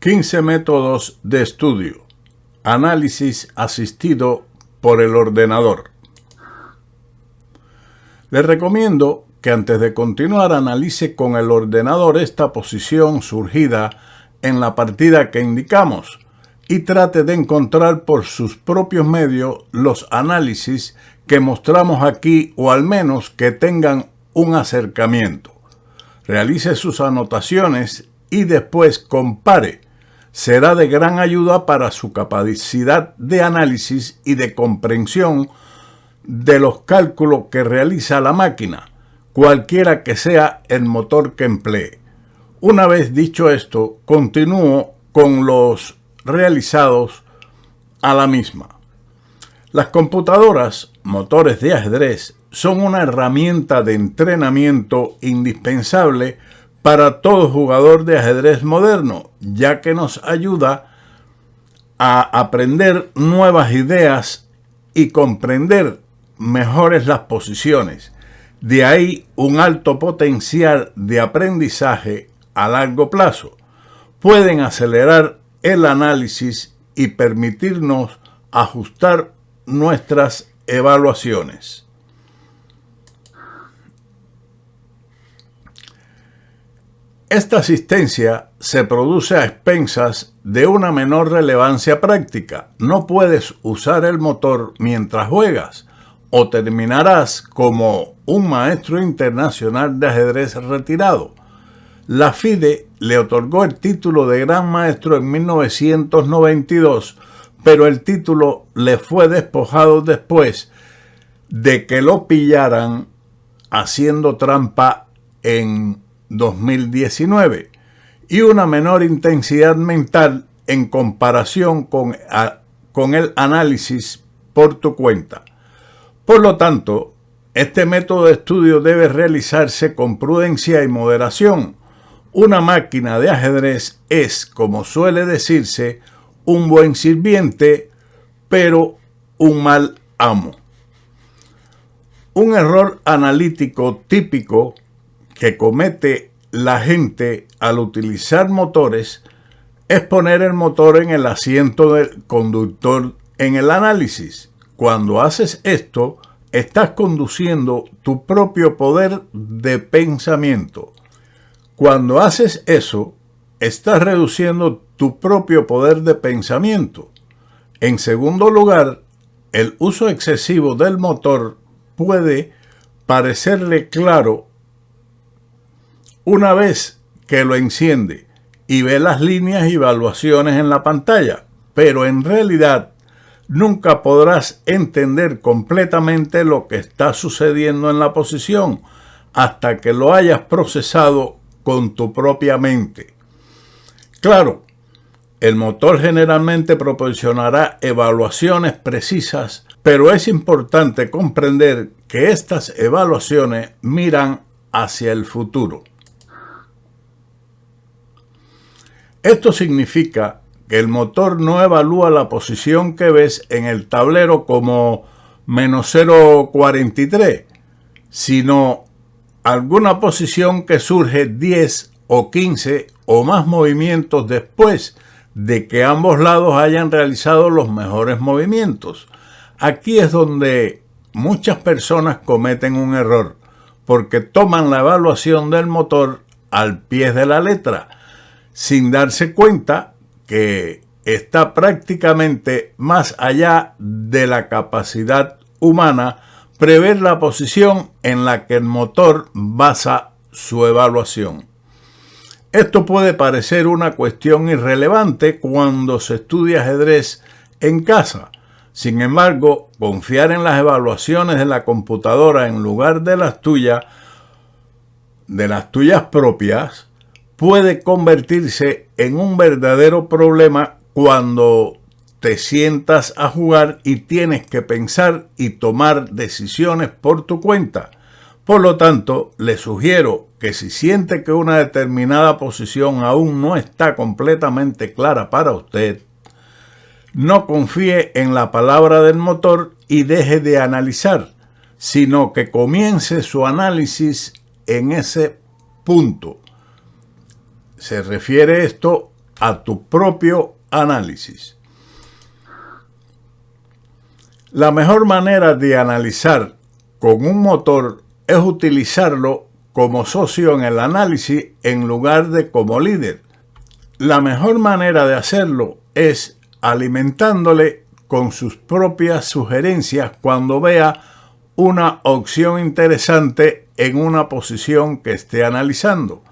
15 métodos de estudio. Análisis asistido por el ordenador. Les recomiendo que antes de continuar analice con el ordenador esta posición surgida en la partida que indicamos y trate de encontrar por sus propios medios los análisis que mostramos aquí, o al menos que tengan un acercamiento. Realice sus anotaciones y después compare. Será de gran ayuda para su capacidad de análisis y de comprensión de los cálculos que realiza la máquina, cualquiera que sea el motor que emplee. Una vez dicho esto, continúo con los realizados a la misma. Las computadoras, motores de ajedrez, son una herramienta de entrenamiento indispensable para todo jugador de ajedrez moderno, ya que nos ayuda a aprender nuevas ideas y comprender mejores las posiciones. De ahí un alto potencial de aprendizaje a largo plazo. Pueden acelerar el análisis y permitirnos ajustar nuestras evaluaciones. Esta asistencia se produce a expensas de una menor relevancia práctica. No puedes usar el motor mientras juegas o terminarás como un maestro internacional de ajedrez retirado. La FIDE le otorgó el título de Gran Maestro en 1992, pero el título le fue despojado después de que lo pillaran haciendo trampa en 2019 y una menor intensidad mental en comparación con el análisis por tu cuenta. Por lo tanto, este método de estudio debe realizarse con prudencia y moderación. Una máquina de ajedrez es, como suele decirse, un buen sirviente, pero un mal amo. Un error analítico típico que comete la gente al utilizar motores es poner el motor en el asiento del conductor en el análisis. Cuando haces esto, estás conduciendo tu propio poder de pensamiento. Cuando haces eso, estás reduciendo tu propio poder de pensamiento. En segundo lugar, el uso excesivo del motor puede parecerle claro una vez que lo enciende y ve las líneas y evaluaciones en la pantalla, pero en realidad nunca podrás entender completamente lo que está sucediendo en la posición hasta que lo hayas procesado con tu propia mente. Claro, el motor generalmente proporcionará evaluaciones precisas, pero es importante comprender que estas evaluaciones miran hacia el futuro. Esto significa que el motor no evalúa la posición que ves en el tablero como menos 0,43, sino alguna posición que surge 10 o 15 o más movimientos después de que ambos lados hayan realizado los mejores movimientos. Aquí es donde muchas personas cometen un error, porque toman la evaluación del motor al pie de la letra, sin darse cuenta que está prácticamente más allá de la capacidad humana prever la posición en la que el motor basa su evaluación. Esto puede parecer una cuestión irrelevante cuando se estudia ajedrez en casa. Sin embargo, confiar en las evaluaciones de la computadora en lugar de las tuyas propias, puede convertirse en un verdadero problema cuando te sientas a jugar y tienes que pensar y tomar decisiones por tu cuenta. Por lo tanto, le sugiero que si siente que una determinada posición aún no está completamente clara para usted, no confíe en la palabra del motor y deje de analizar, sino que comience su análisis en ese punto. Se refiere esto a tu propio análisis. La mejor manera de analizar con un motor es utilizarlo como socio en el análisis en lugar de como líder. La mejor manera de hacerlo es alimentándole con sus propias sugerencias cuando vea una opción interesante en una posición que esté analizando.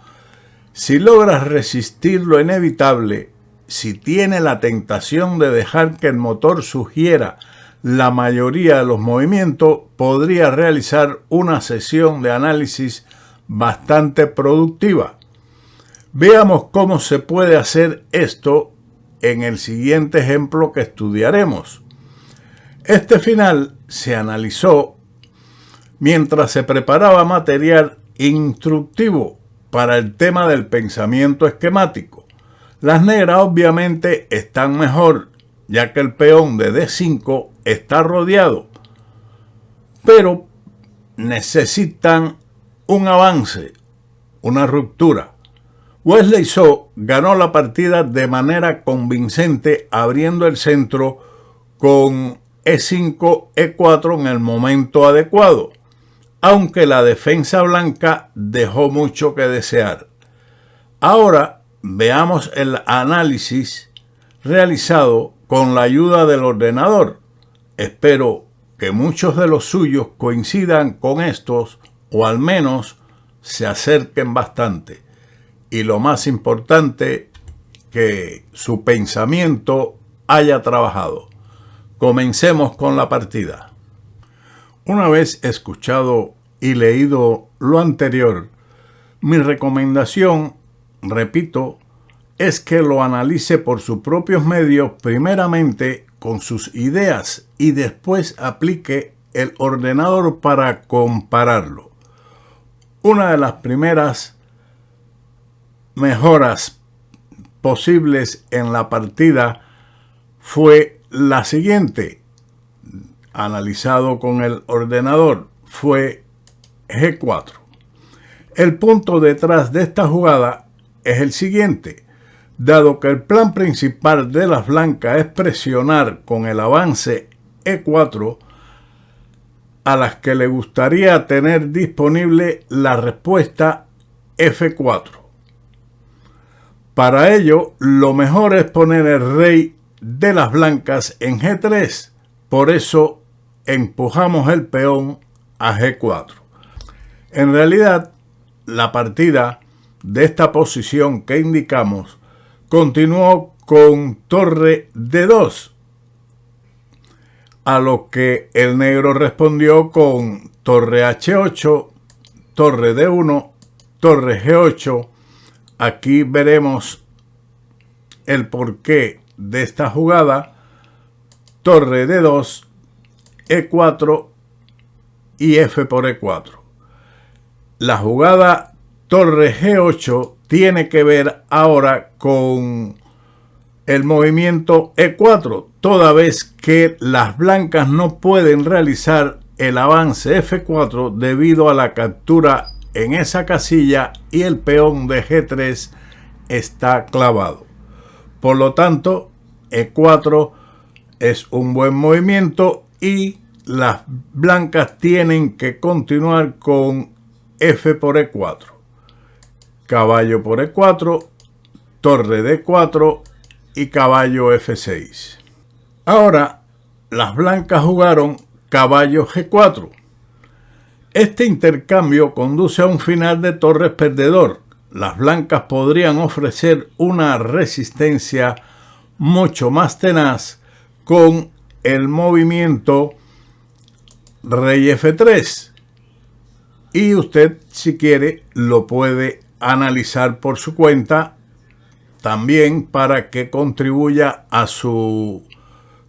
Si logras resistir lo inevitable, si tiene la tentación de dejar que el motor sugiera la mayoría de los movimientos, podría realizar una sesión de análisis bastante productiva. Veamos cómo se puede hacer esto en el siguiente ejemplo que estudiaremos. Este final se analizó mientras se preparaba material instructivo para el tema del pensamiento esquemático. Las negras obviamente están mejor, ya que el peón de D5 está rodeado, pero necesitan un avance, una ruptura. Wesley So ganó la partida de manera convincente abriendo el centro con E5, E4 en el momento adecuado, aunque la defensa blanca dejó mucho que desear. Ahora veamos el análisis realizado con la ayuda del ordenador. Espero que muchos de los suyos coincidan con estos o al menos se acerquen bastante. Y lo más importante, que su pensamiento haya trabajado. Comencemos con la partida. Una vez escuchado y leído lo anterior, mi recomendación, repito, es que lo analice por sus propios medios, primeramente con sus ideas y después aplique el ordenador para compararlo. Una de las primeras mejoras posibles en la partida fue la siguiente, analizado con el ordenador, fue G4. El punto detrás de esta jugada es el siguiente: dado que el plan principal de las blancas es presionar con el avance E4, a las que le gustaría tener disponible la respuesta F4. Para ello, lo mejor es poner el rey de las blancas en G3. Por eso, empujamos el peón a G4. En realidad, la partida de esta posición que indicamos continuó con torre D2, a lo que el negro respondió con torre H8, torre D1, torre G8. Aquí veremos el porqué de esta jugada: torre D2, E4 y F por E4. La jugada torre G8 tiene que ver ahora con el movimiento E4, toda vez que las blancas no pueden realizar el avance F4 debido a la captura en esa casilla y el peón de G3 está clavado. Por lo tanto, E4 es un buen movimiento y las blancas tienen que continuar con F por E4. Caballo por E4, torre D4 y caballo F6. Ahora, las blancas jugaron caballo G4. Este intercambio conduce a un final de torres perdedor. Las blancas podrían ofrecer una resistencia mucho más tenaz con el movimiento rey F3. Y usted, si quiere, lo puede analizar por su cuenta también para que contribuya a su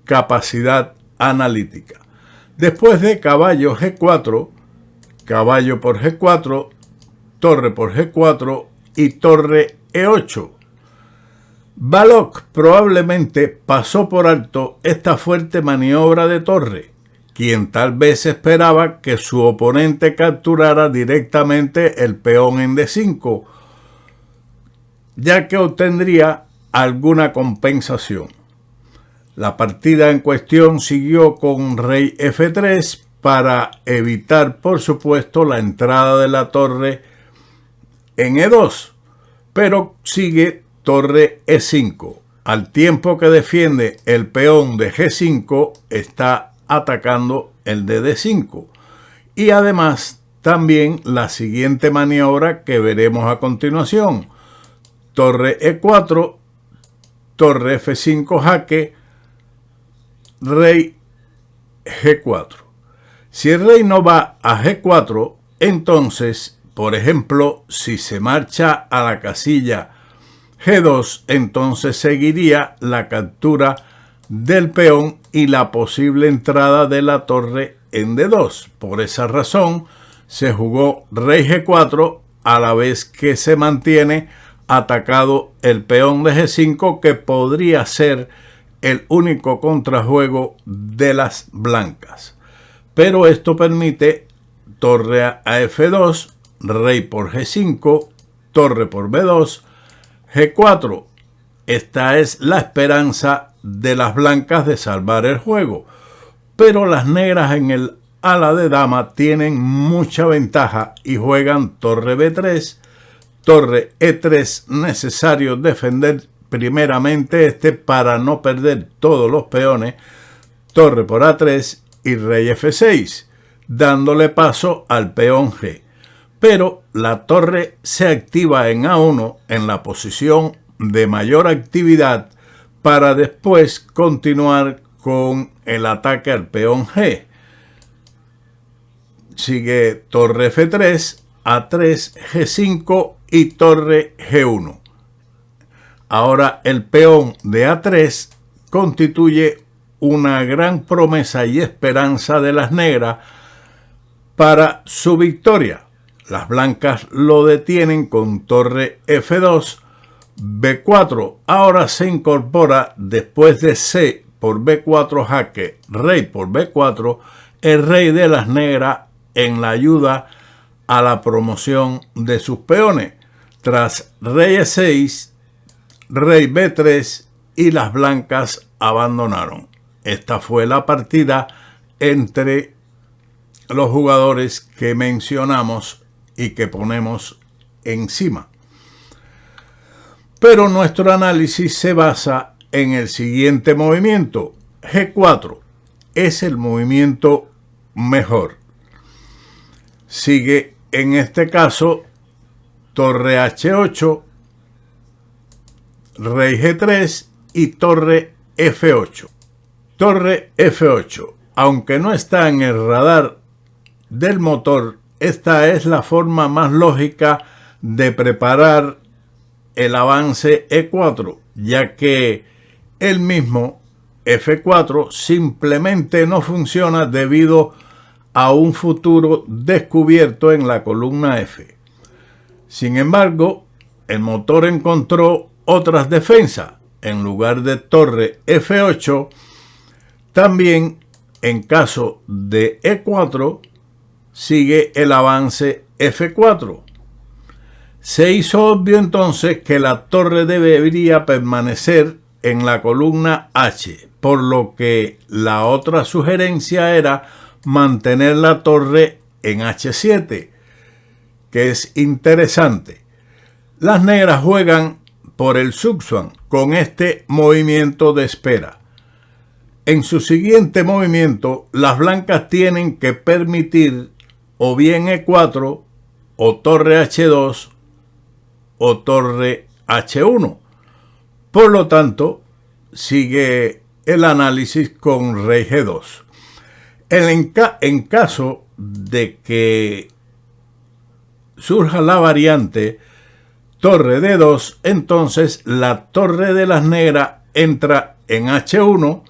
capacidad analítica. Después de caballo G4, caballo por G4, torre por G4 y torre E8. Balog probablemente pasó por alto esta fuerte maniobra de torre, quien tal vez esperaba que su oponente capturara directamente el peón en D5, ya que obtendría alguna compensación. La partida en cuestión siguió con rey F3 para evitar, por supuesto, la entrada de la torre en E2, pero sigue torre E5. Al tiempo que defiende el peón de G5, está atacando el de D5. Y además, también la siguiente maniobra que veremos a continuación. Torre E4, torre F5 jaque, rey G4. Si el rey no va a G4, entonces, por ejemplo, si se marcha a la casilla G2, entonces seguiría la captura del peón y la posible entrada de la torre en D2. Por esa razón, se jugó rey G4 a la vez que se mantiene atacado el peón de G5, que podría ser el único contrajuego de las blancas. Pero esto permite torre a F2, rey por G5, torre por B2, G4. Esta es la esperanza de las blancas de salvar el juego. Pero las negras en el ala de dama tienen mucha ventaja y juegan torre B3, torre E3, necesario defender primeramente para no perder todos los peones, torre por A3 y rey F6, dándole paso al peón G. Pero la torre se activa en A1 en la posición de mayor actividad para después continuar con el ataque al peón G. Sigue torre F3, A3, G5 y torre G1. Ahora el peón de A3 constituye una gran promesa y esperanza de las negras para su victoria. Las blancas lo detienen con torre F2, B4. Ahora se incorpora, después de C por B4 jaque, rey por B4, el rey de las negras en la ayuda a la promoción de sus peones. Tras rey E6, rey B3 y las blancas abandonaron. Esta fue la partida entre los jugadores que mencionamos y que ponemos encima. Pero nuestro análisis se basa en el siguiente movimiento. G4 es el movimiento mejor. Sigue en este caso torre H8, rey G3 y torre F8. Torre F8, aunque no está en el radar del motor, esta es la forma más lógica de preparar el avance E4, ya que el mismo F4 simplemente no funciona debido a un futuro descubierto en la columna F. Sin embargo, el motor encontró otras defensas. En lugar de torre F8, también en caso de E4, sigue el avance F4. Se hizo obvio entonces que la torre debería permanecer en la columna H, por lo que la otra sugerencia era mantener la torre en H7, que es interesante. Las negras juegan por el subswan con este movimiento de espera. En su siguiente movimiento, las blancas tienen que permitir o bien E4, o torre H2, o torre H1. Por lo tanto, sigue el análisis con rey G2. En caso de que surja la variante torre D2, entonces la torre de las negras entra en H1,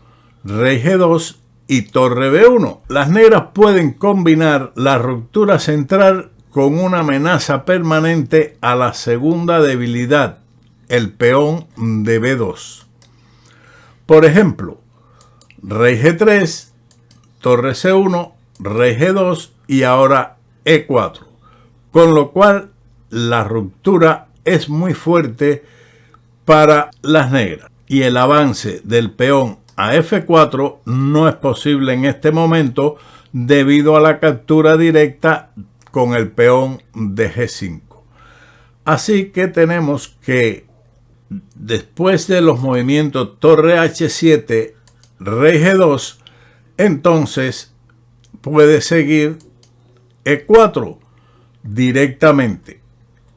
rey G2 y torre B1. Las negras pueden combinar la ruptura central con una amenaza permanente a la segunda debilidad, el peón de B2. Por ejemplo, rey G3, torre C1, rey G2 y ahora E4. Con lo cual, la ruptura es muy fuerte para las negras. Y el avance del peón a F4 no es posible en este momento debido a la captura directa con el peón de G5. Así que tenemos que después de los movimientos torre H7, rey G2, entonces puede seguir E4 directamente.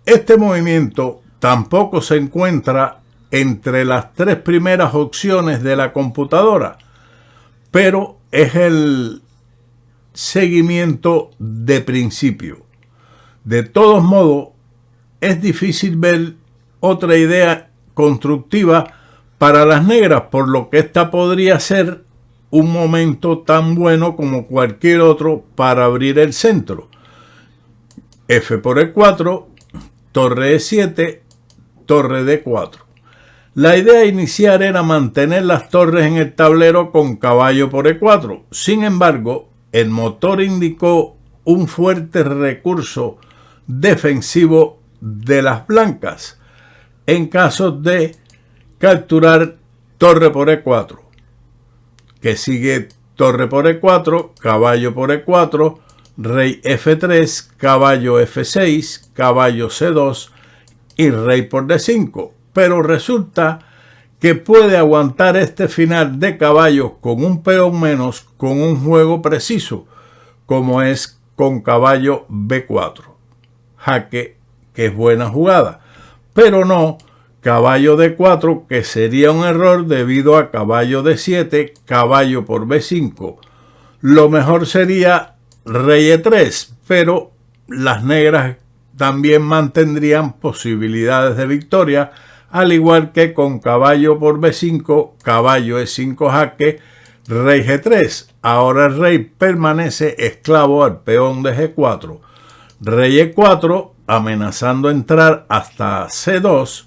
Este movimiento tampoco se encuentra entre las tres primeras opciones de la computadora, pero es el seguimiento de principio. De todos modos, es difícil ver otra idea constructiva para las negras, por lo que esta podría ser un momento tan bueno como cualquier otro para abrir el centro. F por E4, torre E7, torre D4. La idea inicial era mantener las torres en el tablero con caballo por E4. Sin embargo, el motor indicó un fuerte recurso defensivo de las blancas en caso de capturar torre por E4, que sigue torre por E4, caballo por E4, rey F3, caballo F6, caballo C2 y rey por D5. Pero resulta que puede aguantar este final de caballos con un peón menos con un juego preciso, como es con caballo B4. Jaque, que es buena jugada, pero no caballo D4, que sería un error debido a caballo D7, caballo por B5. Lo mejor sería rey E3, pero las negras también mantendrían posibilidades de victoria, al igual que con caballo por B5, caballo E5 jaque, rey G3. Ahora el rey permanece esclavo al peón de G4. Rey E4, amenazando entrar hasta C2,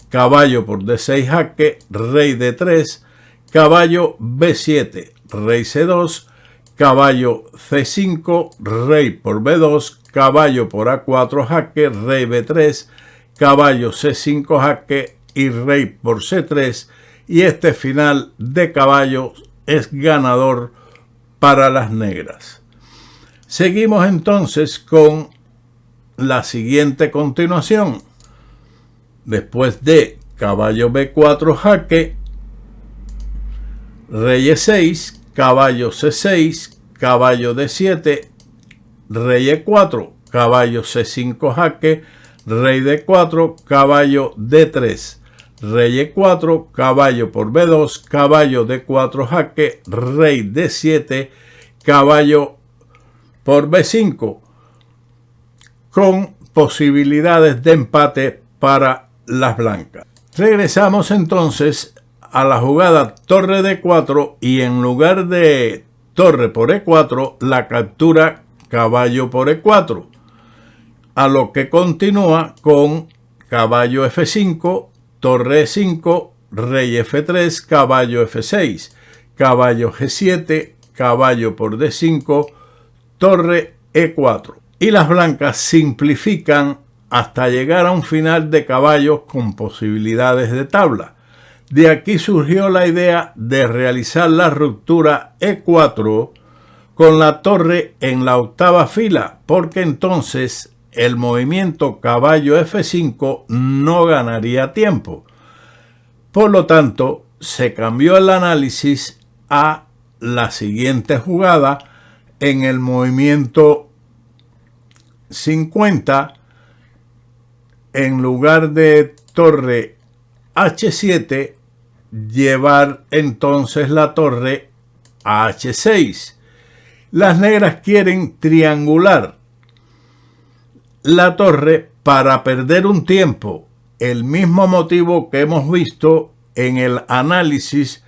caballo por D6 jaque, rey D3, caballo B7, rey C2, caballo C5, rey por B2, caballo por A4 jaque, rey B3, caballo C5 jaque y rey por C3, y este final de caballos es ganador para las negras. Seguimos entonces con la siguiente continuación. Después de caballo B4 jaque, rey E6, caballo C6, caballo D7, rey E4, caballo C5 jaque, rey D4, caballo D3, rey E4, caballo por B2, caballo D4 jaque, rey D7, caballo por B5, con posibilidades de empate para las blancas. Regresamos entonces a la jugada torre D4 y en lugar de torre por E4, la captura caballo por E4, a lo que continúa con caballo F5, torre E5, rey F3, caballo F6, caballo G7, caballo por D5, torre E4. Y las blancas simplifican hasta llegar a un final de caballos con posibilidades de tabla. De aquí surgió la idea de realizar la ruptura E4 con la torre en la octava fila, porque entonces el movimiento caballo F5 no ganaría tiempo. Por lo tanto, se cambió el análisis a la siguiente jugada en el movimiento 50. En lugar de torre H7, llevar entonces la torre a H6. Las negras quieren triangular la torre para perder un tiempo, el mismo motivo que hemos visto en el análisis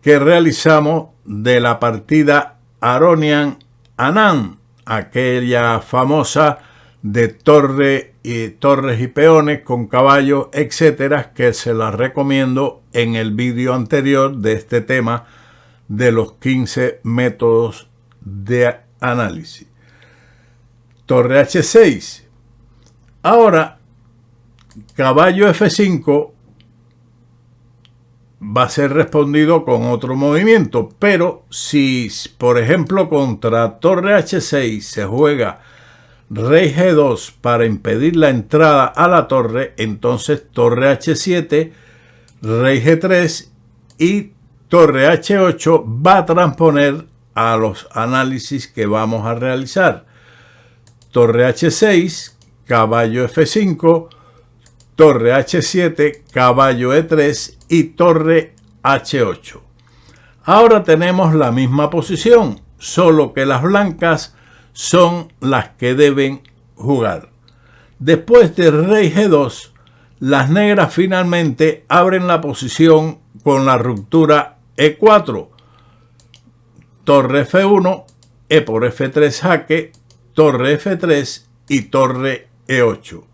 que realizamos de la partida Aronian-Anand, aquella famosa de torres y peones con caballos, etcétera, que se las recomiendo en el vídeo anterior de este tema de los 15 métodos de análisis. Torre H6. Ahora, caballo F5 va a ser respondido con otro movimiento. Pero si, por ejemplo, contra torre H6 se juega rey G2 para impedir la entrada a la torre, entonces torre H7, rey G3 y torre H8 va a transponer a los análisis que vamos a realizar. Torre H6, caballo F5, torre H7, caballo E3 y torre H8. Ahora tenemos la misma posición, solo que las blancas son las que deben jugar. Después de rey G2, las negras finalmente abren la posición con la ruptura E4, torre F1, E por F3 jaque, torre F3 y torre E8.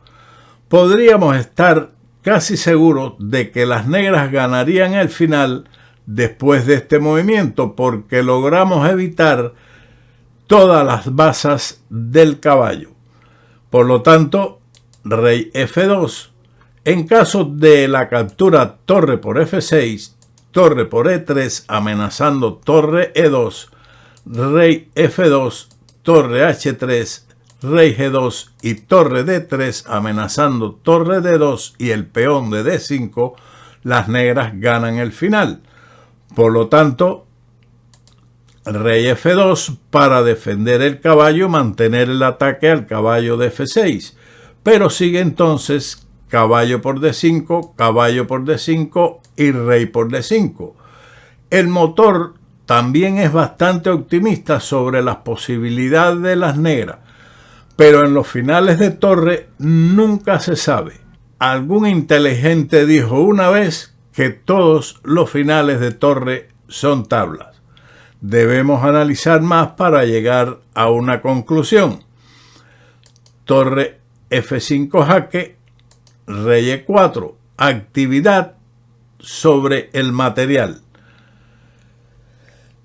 Podríamos estar casi seguros de que las negras ganarían el final después de este movimiento, porque logramos evitar todas las bazas del caballo. Por lo tanto, rey F2. En caso de la captura torre por F6, torre por E3 amenazando torre E2, rey F2, torre H3, rey G2 y torre D3 amenazando torre D2 y el peón de D5, las negras ganan el final. Por lo tanto, rey F2 para defender el caballo, mantener el ataque al caballo de F6. Pero sigue entonces caballo por D5, caballo por D5 y rey por D5. El motor también es bastante optimista sobre las posibilidades de las negras, pero en los finales de torre nunca se sabe. Algún inteligente dijo una vez que todos los finales de torre son tablas. Debemos analizar más para llegar a una conclusión. Torre F5 jaque, rey E4, actividad sobre el material.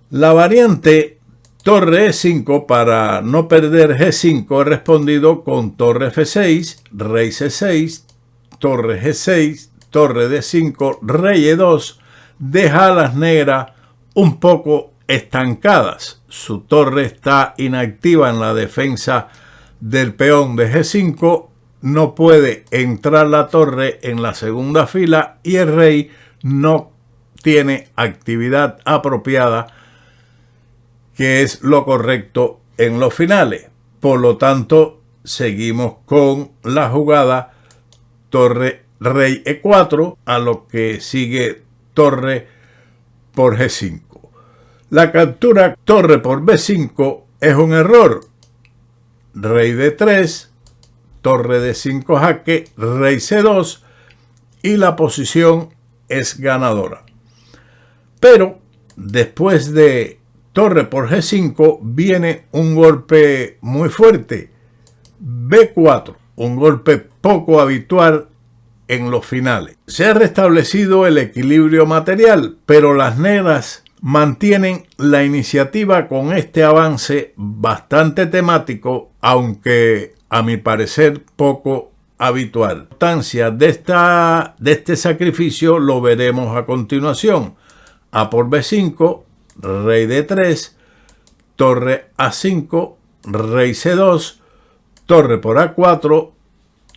La variante torre E5 para no perder G5 he respondido con torre F6, rey C6, torre G6, torre D5, rey E2, deja a las negras un poco estancadas. Su torre está inactiva en la defensa del peón de G5, no puede entrar la torre en la segunda fila y el rey no tiene actividad apropiada, que es lo correcto en los finales. Por lo tanto, seguimos con la jugada torre rey E4, a lo que sigue torre por G5. La captura torre por B5 es un error. Rey D3, torre D5 jaque, rey C2 y la posición es ganadora. Pero después de torre por G5 viene un golpe muy fuerte, B4, un golpe poco habitual en los finales. Se ha restablecido el equilibrio material, pero las negras mantienen la iniciativa con este avance bastante temático, aunque a mi parecer poco habitual. La importancia de este sacrificio lo veremos a continuación. A por B5, rey D3, torre A5, rey C2, torre por A4,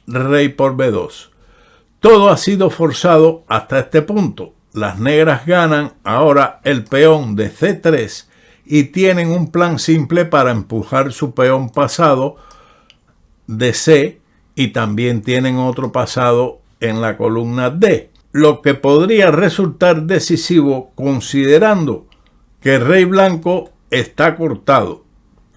rey por B2. Todo ha sido forzado hasta este punto. Las negras ganan ahora el peón de C3 y tienen un plan simple para empujar su peón pasado de C y también tienen otro pasado en la columna D, lo que podría resultar decisivo considerando que el rey blanco está cortado.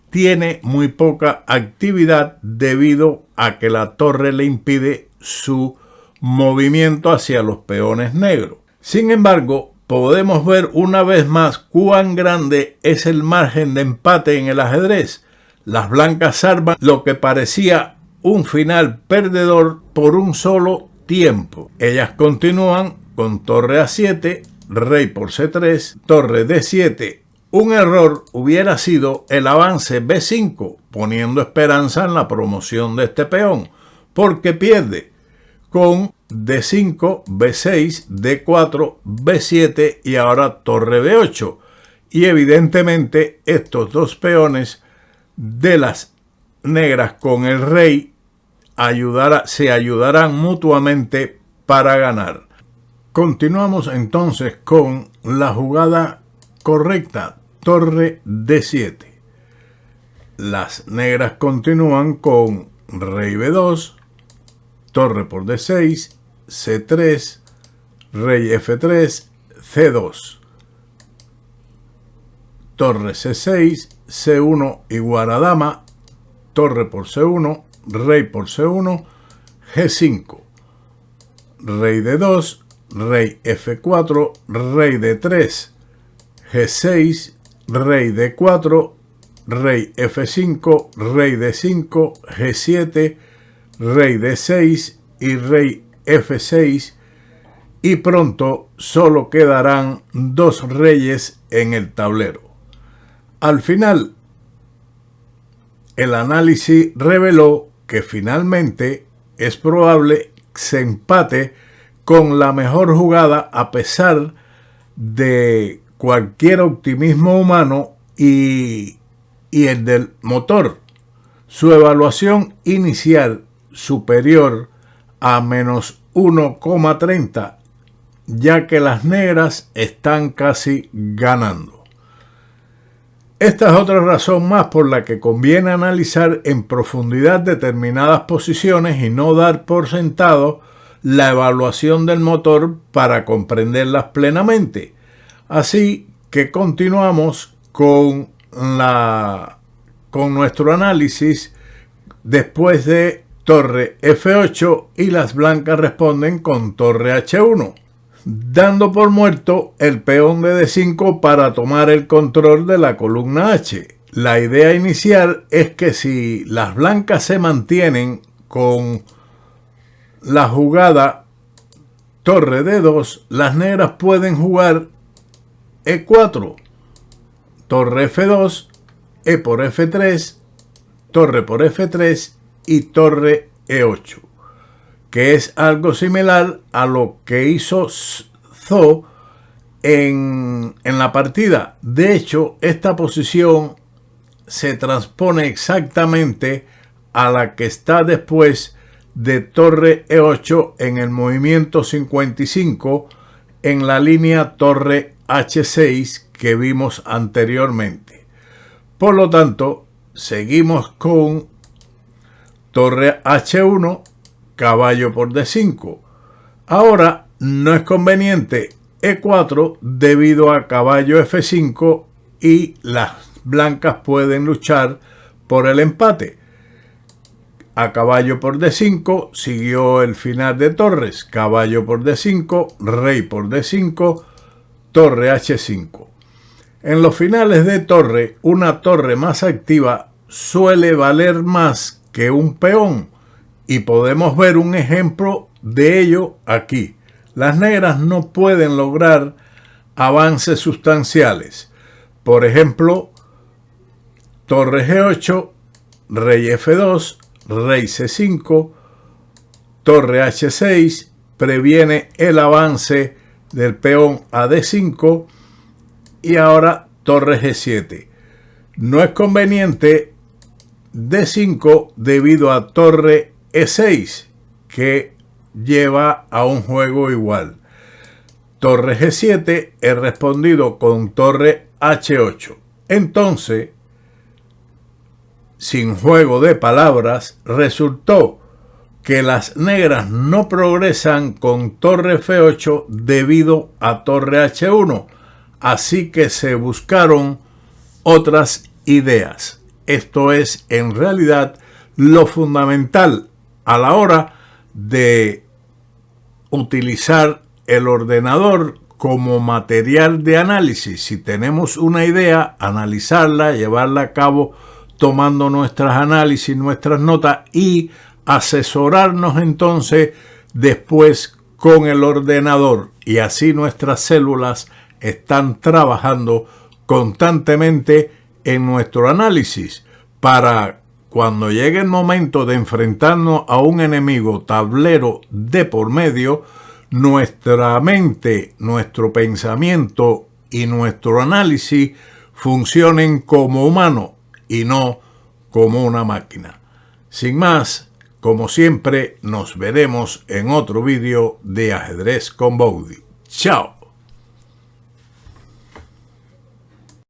Tiene muy poca actividad debido a que la torre le impide su movimiento hacia los peones negros. Sin embargo, podemos ver una vez más cuán grande es el margen de empate en el ajedrez. Las blancas salvan lo que parecía un final perdedor por un solo tiempo. Ellas continúan con torre A7, rey por C3, torre D7. Un error hubiera sido el avance B5, poniendo esperanza en la promoción de este peón, porque pierde. Con D5, B6, D4, B7 y ahora torre B8. Y evidentemente estos dos peones de las negras con el rey se ayudarán mutuamente para ganar. Continuamos entonces con la jugada correcta, torre D7. Las negras continúan con rey B2, torre por D6, C3, rey F3, C2, torre C6, C1 igual a dama, torre por C1, rey por C1, G5, rey D2, rey F4, rey D3, G6, rey D4, rey F5, rey D5, G7, rey D6 y rey F6, y pronto solo quedarán dos reyes en el tablero. Al final, el análisis reveló que finalmente es probable que se empate con la mejor jugada a pesar de cualquier optimismo humano y el del motor. Su evaluación inicial superior a menos 1,30, ya que las negras están casi ganando. Esta es otra razón más por la que conviene analizar en profundidad determinadas posiciones y no dar por sentado la evaluación del motor para comprenderlas plenamente. Así que continuamos con nuestro análisis después de torre F8 y las blancas responden con torre H1, dando por muerto el peón de D5 para tomar el control de la columna H. La idea inicial es que si las blancas se mantienen con la jugada torre D2, las negras pueden jugar E4, torre F2, E por F3, torre por F3 y torre E8, que es algo similar a lo que hizo Zhou en la partida. De hecho, esta posición se transpone exactamente a la que está después de torre E8 en el movimiento 55 en la línea torre H6 que vimos anteriormente. Por lo tanto, seguimos con torre H1, caballo por D5. Ahora no es conveniente E4 debido a caballo F5 y las blancas pueden luchar por el empate. A caballo por D5 siguió el final de torres, caballo por D5, rey por D5, torre H5. En los finales de torre, una torre más activa suele valer más que un peón, y podemos ver un ejemplo de ello aquí. Las negras no pueden lograr avances sustanciales. Por ejemplo, torre G8, rey F2, rey C5, torre H6 previene el avance del peón a D5 y ahora torre G7. No es conveniente D5 debido a torre E6 que lleva a un juego igual. Torre G7 es respondido con torre H8. Entonces, sin juego de palabras, resultó que las negras no progresan con torre F8 debido a torre H1, así que se buscaron otras ideas. Esto es en realidad lo fundamental a la hora de utilizar el ordenador como material de análisis. Si tenemos una idea, analizarla, llevarla a cabo tomando nuestros análisis, nuestras notas y asesorarnos entonces después con el ordenador. Y así nuestras células están trabajando constantemente en nuestro análisis para cuando llegue el momento de enfrentarnos a un enemigo tablero de por medio, nuestra mente, nuestro pensamiento y nuestro análisis funcionen como humanos y no como una máquina. Sin más, como siempre, nos veremos en otro vídeo de Ajedrez con Bowdy. ¡Chao!